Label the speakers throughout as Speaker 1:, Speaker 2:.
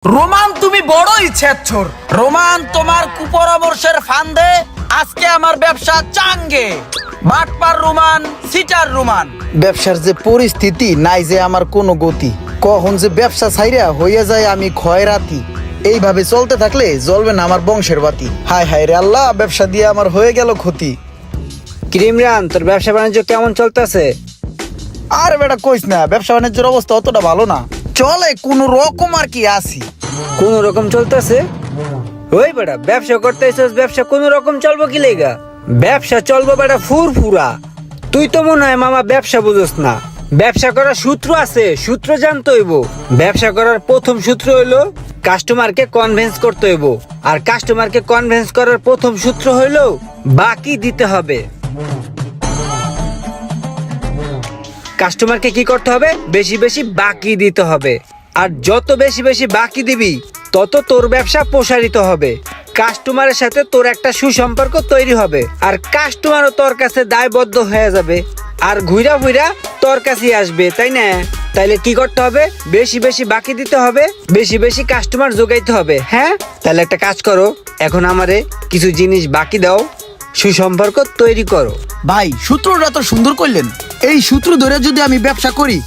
Speaker 1: Roman তুমি বড়ই ছেচ্ছর। Roman তোমার কুপরামর্শের ফান্দে আজকে আমার ব্যবসা চাঙ্গে। বাটপার রোমান, সিটার রোমান।
Speaker 2: ব্যবসার যে পরিস্থিতি নাই, যে আমার কোনো গতি, কখন যে ব্যবসা ছাইরা হইয়া যায় আমি খয়রাতি। এইভাবে চলতে থাকলে জ্বলবে না আমার বংশের বাতি। হায় হায় রে আল্লাহ, ব্যবসা দিয়ে আমার হয়ে গেল ক্ষতি।
Speaker 3: ইমরান, তোর ব্যবসা বাণিজ্য কেমন চলতেছে?
Speaker 2: আর বেটা কইস না, ব্যবসা বাণিজ্যের অবস্থা অতটা ভালো না, চলে কোনো রকম আর কি আছি।
Speaker 3: কোন রকম চলতেছে? ওই বেটা ব্যবসা করতেছিস, ব্যবসা কোন রকম চলবো কি লেগা? ব্যবসা চলবো বেটা ফুরফুরা। তুই তো মনে হয় মামা ব্যবসা বুঝোস না। ব্যবসা করার সূত্র আছে, সূত্র জানতে হইব। ব্যবসা করার প্রথম সূত্র হইলো কাস্টমারকে কনভিন্স করতে হইব। আর কাস্টমারকে কনভিন্স করার প্রথম সূত্র হইলো বাকি দিতে হবে। কাস্টমারকে কি করতে হবে? বেশি বেশি বাকি দিতে হবে। আর যত বেশি বেশি বাকি দিবি তত তোর ব্যবসা প্রসারিত হবে। কাস্টমারের সাথে তোর একটা সুসম্পর্ক তৈরি হবে, আর কাস্টমারও তোর কাছে দায়বদ্ধ হয়ে যাবে, আর ঘুরা ঘুরা তোর কাছেই আসবে, তাই না? তাইলে কি করতে হবে? বেশি বেশি বাকি দিতে হবে, বেশি বেশি কাস্টমার যোগাইতে হবে। হ্যাঁ, তাহলে একটা কাজ করো, এখন আমারে কিছু জিনিস বাকি দাও, সুসম্পর্ক তৈরি করো।
Speaker 2: ভাই সূত্রটা তো সুন্দর করলেন। এই সূত্র ধরে যদি আমি ব্যবসা করি,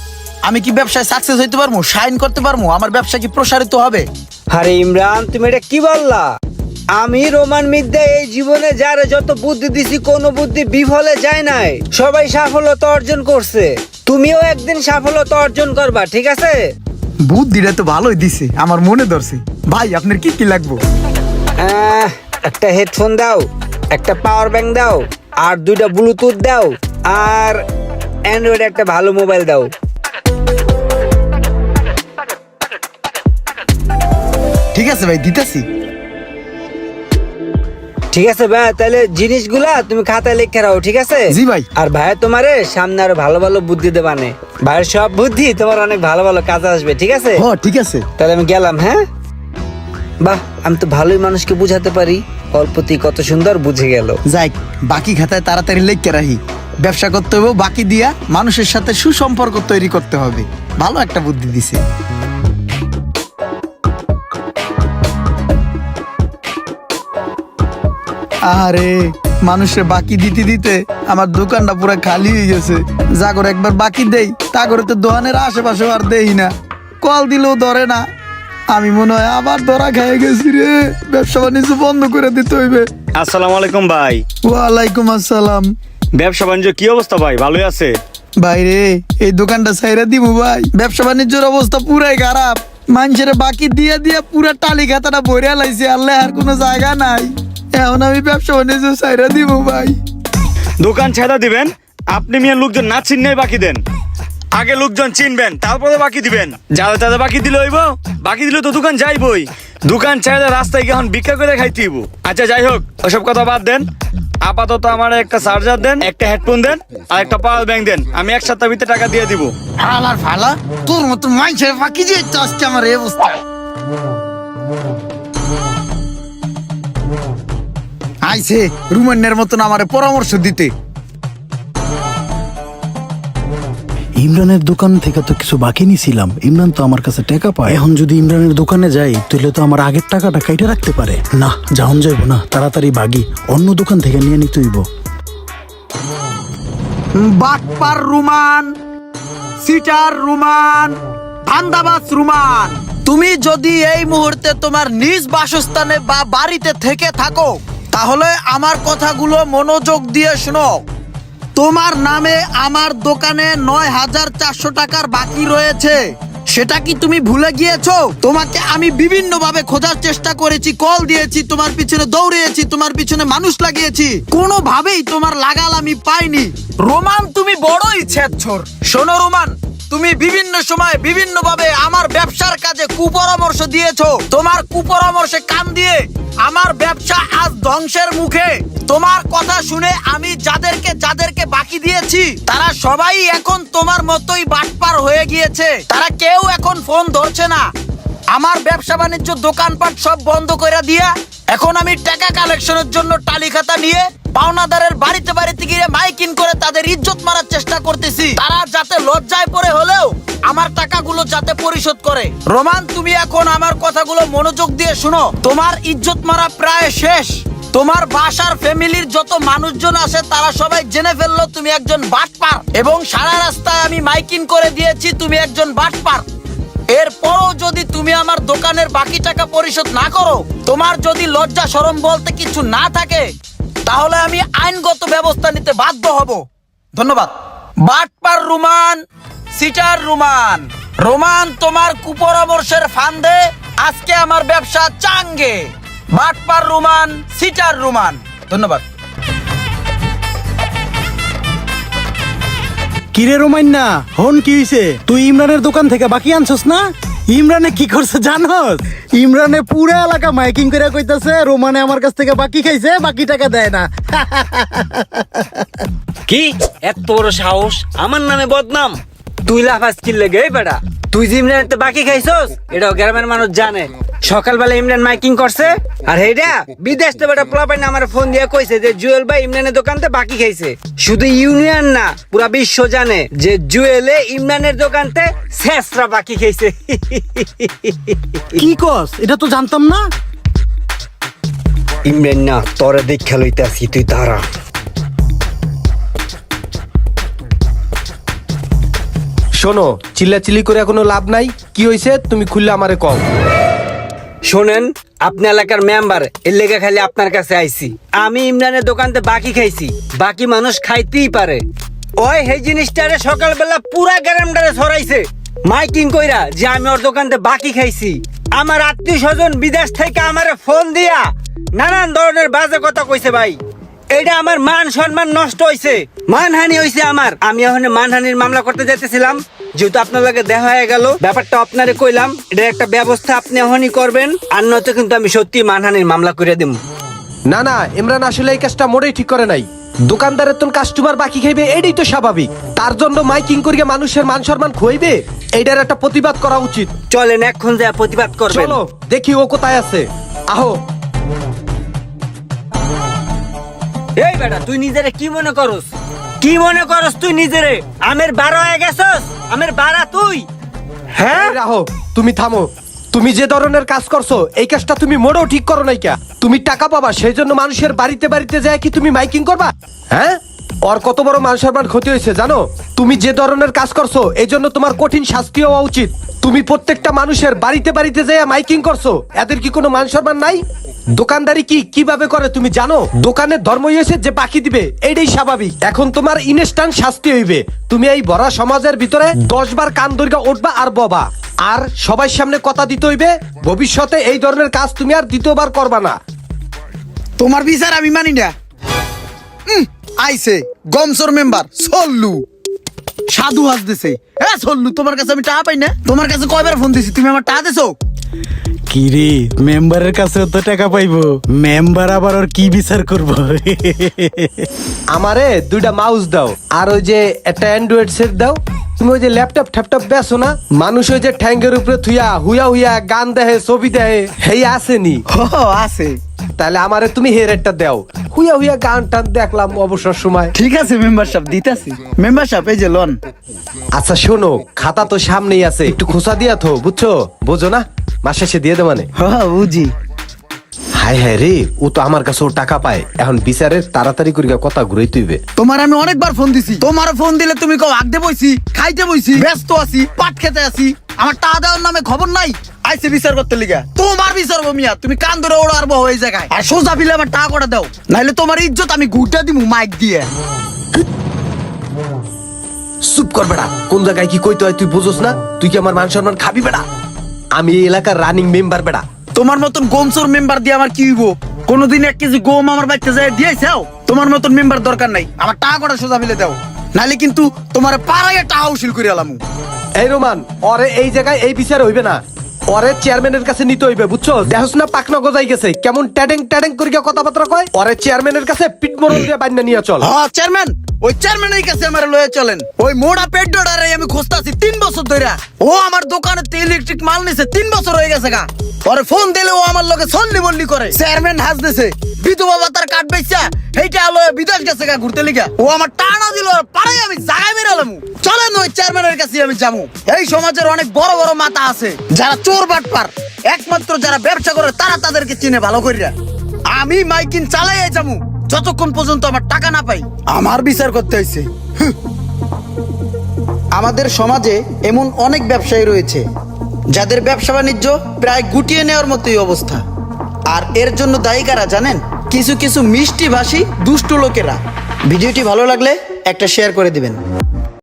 Speaker 2: আমি কি ব্যবসায় সাকসেস হইতে পারবো, শাইন করতে পারবো, আমার ব্যবসা কি প্রসারিত হবে?
Speaker 3: আরে ইমরান, তুমি এটা কি বললা? আমি রোমান মিদ্যা এই জীবনে যারা যত বুদ্ধি দিছি, কোনো বুদ্ধি বিফলে যায় নাই। সবাই সাফল্যতা অর্জন করছে। তুমিও একদিন সাফল্যতা অর্জন করবা, ঠিক আছে?
Speaker 2: বুদ্ধিটা তো ভালোই দিছে, আমার মনে ধরছে। ভাই আপনার কি কি লাগবে?
Speaker 3: একটা হেডফোন দাও, একটা পাওয়ার ব্যাংক দাও, আর দুইটা ব্লুটুথ দাও, আর অ্যান্ড্রয়েড একটা ভালো মোবাইল দাও।
Speaker 2: ঠিক আছে ভাই, দিতেছি।
Speaker 3: ঠিক আছে ভাই, তাহলে জিনিসগুলা তুমি খাতায় লিখে রাখো, ঠিক আছে?
Speaker 2: জি ভাই।
Speaker 3: আর ভাইয়া তোমারে সামনে আরো ভালো ভালো বুদ্ধি দেবানে। ভাইয়ের সব বুদ্ধি তোমার অনেক ভালো ভালো কাজে আসবে, ঠিক আছে?
Speaker 2: হ্যাঁ ঠিক আছে।
Speaker 3: তাহলে আমি গেলাম। হ্যাঁ, বাহ, আমি তো ভালোই মানুষকে বুঝাতে পারি। অল্পতেই কত সুন্দর বুঝে গেল।
Speaker 2: যাই, বাকি খাতায় তাড়াতাড়ি লিখে রাখি। ব্যবসা করতে হবে বাকি দিয়া, মানুষের সাথে সুসম্পর্ক তৈরি করতে হবে। ভালো একটা বুদ্ধি দিছে। আরে মানুষের বাকি দিতে দিতে আমার দোকানটা পুরো খালি হয়ে গেছে। জাগর একবার বাকি দেই, তা করে তো দোকানের আশেপাশে আর দেই না, কল দিলেও ধরে না। আমি মনে হয় আবার ধরা খেয়ে গেছি রে, ব্যবসা বাণিজ্য বন্ধ করে দিতে হইবে।
Speaker 4: আসসালামু আলাইকুম ভাই।
Speaker 2: ওয়ালাইকুম আসসালাম।
Speaker 4: ব্যবসা বাণিজ্য কি অবস্থা ভাই? ভালোই আছে?
Speaker 2: ভাই রে, এই দোকানটা ছাইরা দিমু ভাই, ব্যবসা বাণিজ্যের অবস্থা পুরাই খারাপ। মানুষের বাকি দিয়া দিয়া পুরা টালি খাতাটা ভরিয়া লাইছে, আল্লাহ আর কোনো জায়গা নাই। এখন আমি ব্যবসা বাণিজ্য ছাইরা দিমু ভাই।
Speaker 4: দোকান ছেড়া দিবেন? আপনি মিয়া লোকজন না চিনলেই বাকি দেন। আগে লোকজন চিনবেন, তারপরে বাকি দিবেন। যারা তাদের বাকি দিলে হইব, বাকি দিলে তো দোকান যাইবই। দোকান ছেড়ে রাস্তায় গিয়ে এখন ভিক্ষা করে খাইতে হইব। আচ্ছা যাই হোক, ওসব কথা বাদ দেন। আপাতত আমার একটা চার্জার দেন, একটা হেডফোন দেন, আর একটা পাওয়ার ব্যাংক দেন। আমি এক সপ্তাহের ভিতরে টাকা দিয়ে দিব।
Speaker 2: ফালার ফালা, তোর মতো মানুষের বাকি যে আজকে আমার এই অবস্থা। আইছে রুমান্নের মতন আমারে পরামর্শ দিতে।
Speaker 5: ইমরানের দোকান থেকে তো কিছু বাকি নিছিলাম, ইমরান তো আমার কাছে টাকা পায়। এখন যদি ইমরানের দোকানে যাই তাহলে তো আমার আগের টাকাটা কাইটে রাখতে পারে। না, যাওন যাইব না, তাড়াতাড়ি বাগি অন্য দোকান থেকে নিয়ে নিতে হইব।
Speaker 2: বাটপার রুমান, সিটার রুমান, ধান্দাবাজ রুমান, তুমি যদি এই মুহূর্তে তোমার নিজ বাসস্থানে বা বাড়িতে থেকে থাকো, তাহলে আমার কথাগুলো মনোযোগ দিয়ে শোনো। তোমার নামে আমার দোকানে ৯,৪০০ টাকার বাকি রয়েছে। সেটা কি তুমি ভুলে গিয়েছো? তোমাকে আমি বিভিন্ন ভাবে খোঁজার চেষ্টা করেছি, কল দিয়েছি, তোমার পিছনে দৌড়িয়েছি, তোমার পিছনে মানুষ লাগিয়েছি, কোনোভাবেই তোমার লাগাল আমি পাইনি।
Speaker 1: রোমান তুমি বড়ই ছেচ্ছর। শোনো রোমান, তুমি বিভিন্ন সময় বিভিন্ন ভাবে আমার ব্যবসার কাজে কুপরামর্শ দিয়েছো। তোমার কুপরামর্শে কান দিয়ে আমার ব্যবসা আজ ধ্বংসের মুখে। তোমার কথা শুনে আমি যাদেরকে বাকি দিয়েছি, তারা সবাই এখন তোমার মতোই বাটপার হয়ে গিয়েছে। তারা কেউ এখন ফোন ধরছে না। আমার ব্যবসা বাণিজ্য দোকানপাট সব বন্ধ করে দিয়া এখন আমি টাকা কালেকশনের জন্য টালি খাতা নিয়ে
Speaker 2: পাওনাদারের বাড়িতে বাড়িতে গিয়ে মাইকিং করে তাদের ইজ্জত মারার চেষ্টা করতেছি, তারা যাতে লজ্জায় পড়ে হলেও আমার টাকাগুলো যাতে পরিশোধ করে। রোমান, তুমি এখন আমার কথাগুলো মনোযোগ দিয়ে শুনো। তোমার ইজ্জত মারা প্রায় শেষ। তোমার বাসার ফ্যামিলির যত মানুষজন আছে তারা সবাই জেনে ফেললো তুমি একজন বাটপার, এবং সারা রাস্তায় আমি মাইকিং করে দিয়েছি তুমি একজন বাটপার। এরপরও যদি তুমি আমার দোকানের বাকি টাকা পরিশোধ না করো, তোমার যদি লজ্জা শরম বলতে কিছু না থাকে, তাহলে আমি আইনগত ব্যবস্থা নিতে বাধ্য হব। ধন্যবাদ। বাটপার রুমান, সিটার রুমান। রোমান, তোমার কুপরামর্শের ফান্দে আজকে আমার ব্যবসা চাঙ্গে। বাটপার রুমান, সিটার রুমান। ধন্যবাদ।
Speaker 5: কিরে রোমান্না, হন কি হইছে? তুই ইমরানের দোকান থেকে বাকি আনছস না? ইমরানে কি করছে জানোস? ইমরানে পুরো এলাকা মাইকিং করে কইতাছে রোমানে আমার কাছ থেকে বাকি খাইছে, বাকি টাকা দেয় না।
Speaker 3: কি এত বড় সাহস, আমার নামে বদনাম? তুই লাফাস কি লেগে বেটা? তুই যে ইমরানের বাকি খাইছস এটাও গ্রামের মানুষ জানে। সকালবেলা ইমরান মাইকিং করছে, আর হেডা বিদেশ থেকে বেটা পোলাপাইন আমার ফোন দিয়ে কইছে যে জুয়েল ভাই ইমরানের দোকানতে বাকি খাইছে। শুধু ইউনিয়ন না, পুরা বিশ্ব জানে যে জুয়েলে ইমরানের দোকানতে শেষরা বাকি খাইছে।
Speaker 5: কি কস? এটা তো জানতাম না।
Speaker 3: ইমরান না, তোরে দেখা লইতাছি, তুই দাঁড়া।
Speaker 6: শোনো, চিল্লাচিল্লি করে কোনো লাভ নাই। কি হয়েছে তুমি খুললে আমারে কও।
Speaker 3: শোনেন, আপনি এলাকার মেম্বার, এর লেগে খালি আপনার কাছে আইছি। আমি ইমরানের দোকানতে বাকি খাইছি, বাকি মানুষ খাইতেই পারে। ওই এই জিনিসটারে সকালবেলা পুরা গ্রামটারে ছড়াইছে মাইকিং কইরা যে আমি ওর দোকানতে বাকি খাইছি। আমার আত্মীয় স্বজন বিদেশ থেকে আমারে ফোন দিয়া নানান ধরনের বাজে কথা কইছে ভাই। এটা আমার মান সম্মান নষ্ট হইছে, মানহানি হইছে আমার। আমি এখন মানহানির মামলা করতে যাইতেছিলাম, যেহেতু আপনার লগে দেখা হয়ে গেল, ব্যাপারটা আপনারে কইলাম। এটার একটা ব্যবস্থা আপনি এখনই করবেন, আর নয়তো কিন্তু আমি সত্যি মানহানির মামলা করে দিব।
Speaker 6: না না, ইমরান আসলে এই কাজটা মোটেই ঠিক করে নাই। দোকানদারের তো কাস্টমার বাকি খাইবে, এটাই তো স্বাভাবিক। তার জন্য মাইকিং করিয়া মানুষের মান সম্মান খুইবে, এইটার একটা প্রতিবাদ করা উচিত।
Speaker 3: চলেন এখন যা প্রতিবাদ করবেন।
Speaker 6: চলো দেখি ও কোথায় আছে। আহো।
Speaker 3: এই বেটা, তুই নিজেরে কি মনে করস? কি মনে করস তুই নিজেরে? আমের বারো হয়ে গেছস? আমের বাড়া তুই? হ্যাঁ,
Speaker 6: রাহো, তুমি থামো। তুমি যে ধরনের কাজ করছো এই কাজটা তুমি মোটেও ঠিক করো নাই। কা তুমি টাকা পাবা সেই জন্য মানুষের বাড়িতে বাড়িতে যায় কি তুমি মাইকিং করবা? হ্যাঁ, ওর কত বড় মান সম্মান ক্ষতি হয়েছে জানো? তুমি যে ধরনের কাজ করছো এই জন্য তোমার কঠিন শাস্তি হওয়া উচিত। তুমি প্রত্যেকটা মানুষের বাড়িতে বাড়িতে যায় মাইকিং করছো, এদের কি কোনো মান সম্মান নাই? দোকানদারি কিভাবে করে তুমি জানো? দোকানের ধর্ম হয়েছে যে বাকি দিবে, এইটাই স্বাভাবিক। এখন তোমার ইনস্ট্যান্ট শাস্তি হইবে। তুমি এই ভরা সমাজের ভিতরে 10 বার কান দৈর্ঘ্য উঠবা আর ববা, আর সবার সামনে কথা দিতে হইবে ভবিষ্যতে এই ধরনের কাজ তুমি আর দ্বিতীয়বার করবা না।
Speaker 2: তোমার বিচার আমি মানি না। আইছে গমসর মেম্বার সল্লু, সাধু হাসতেছে। হ্যাঁ সল্লু, তোমার কাছে আমি টাকা পাই না? তোমার কাছে কয়বার ফোন দিছি, তুমি আমার টাকা দিছো?
Speaker 5: কিরে, মেম্বারের কাছে তো টাকা পাইবো, মেম্বার আবার ওর কি বিচার করবো?
Speaker 6: আমারে 2টা মাউস দাও, আর ওই যে একটা অ্যান্ড্রয়েড সেট দাও। তুমি ওই যে ল্যাপটপ ট্যাপটপ বেছো না, মানুষ ওই যে ঠ্যাঙ্গের উপরে থুইয়া হুইয়া হুইয়া গান দেহে ছবি দেহে, হেই আসেনি?
Speaker 2: আছে।
Speaker 6: তাহলে আমারে তুমি হেরেটটা দাও, হুইয়া হুইয়া গান টান দেখলাম অবসর সময়।
Speaker 2: ঠিক আছে মেম্বারশিপ দিতাছি। মেম্বারশিপ এই যে লোন।
Speaker 6: আচ্ছা শোনো, খাতা তো সামনেই আছে, একটু খোসা দিয়া থো, বুঝছো? বোঝো না, মাস শেষে দিয়ে দে মানে।
Speaker 2: বুঝি।
Speaker 6: হায় হায় রে, ও তো আমার কাছে টাকা পায়, এখন বিচারের তাড়াতাড়ি করিয়া কথা ঘুরাই তুইবে।
Speaker 2: তোমার আমি অনেকবার ফোন দিছি, তোমার ফোন দিলে তুমি কও আগতে বইছি, খাইতে বইছি, ব্যস্ত আছি, পাট খেতে আছি, আমার টাকা দেওয়ার নামে খবর নাই। আইছে বিচার করতে লিগা। তোমার বিচার মিয়া, তুমি কান ধরে ওড়ার বহ এই জায়গায়, আর সোজা ফিলে আমার টাকা কটা দাও, নাইলে তোমার ইজ্জত আমি ঘুরটা দিমু মাইক দিয়ে।
Speaker 6: চুপ কর বেড়া, কোন জায়গায় কি কইতে হয় তুই বুঝোস না? তুই কি আমার মান সম্মান খাবি বেড়া? আমি এই এলাকার রানিং মেম্বার বেড়া।
Speaker 2: তোমার মতন গোমসোর মেম্বার দিয়ে আমার কি হইব? কোনদিন 1 কেজি গম আমার বাচ্চা যায় দিয়েছাও? তোমার মতন মেম্বার দরকার নাই, আমার টাকা কটা সোজা ফেলে দাও, নাইলে কিন্তু তোমার পাড়ায় টাকা উসিল করে আলামু।
Speaker 6: এই রোমান, ওরে এই জায়গায় এই বিচার হইবে না, ওরে চেয়ারম্যানের কাছে নিতে হইবে, বুঝছো? দেখোস না পাকনা গজাই গেছে, কেমন ট্যাডেং ট্যাডেং করিয়া কথাবার্তা কয়। ওরে চেয়ারম্যানের কাছে পিটমরল দিয়ে বান্না নিয়ে চল।
Speaker 2: হ্যাঁ চেয়ারম্যান, ওই চেয়ারম্যানের কাছে আমার লয়ে চলেন। ওই মোড়া পেড্ডোটারে আমি খুঁজতাছি 3 বছর ধরে। ও আমার দোকানে ইলেকট্রিক মাল নিছে 3 বছর হয়ে গেছে গা। পরে ফোন দিলে ও আমার লগে সল্লি বল্লি করে। চেয়ারম্যান হাসতেছে, বিধবা ভাতার কাট বেচা এইটা আলো বিদেশ গেছে গা ঘুরতে লিগা। ও আমার টানা দিল, পারে আমি জায়গায় বেরালাম। চলেন ওই চেয়ারম্যানের কাছে আমি যাবো। এই সমাজের অনেক বড় বড় মাথা আছে যারা চোর বাটপার, একমাত্র যারা ব্যবসা করে তারা তাদেরকে চিনে ভালো করিয়া। আমি মাইকিং চালাইয়া যাবো যতক্ষণ পর্যন্ত আমার টাকা না পাই। আমার বিচার করতে হইছে। আমাদের সমাজে এমন অনেক ব্যবসায়ী রয়েছে যাদের ব্যবসা বাণিজ্য প্রায় গুটিয়ে নেওয়ার মতোই অবস্থা। আর এর জন্য দায়ী কারা জানেন? কিছু কিছু মিষ্টি ভাষী দুষ্ট লোকেরা। ভিডিওটি ভালো লাগলে একটা শেয়ার করে দিবেন।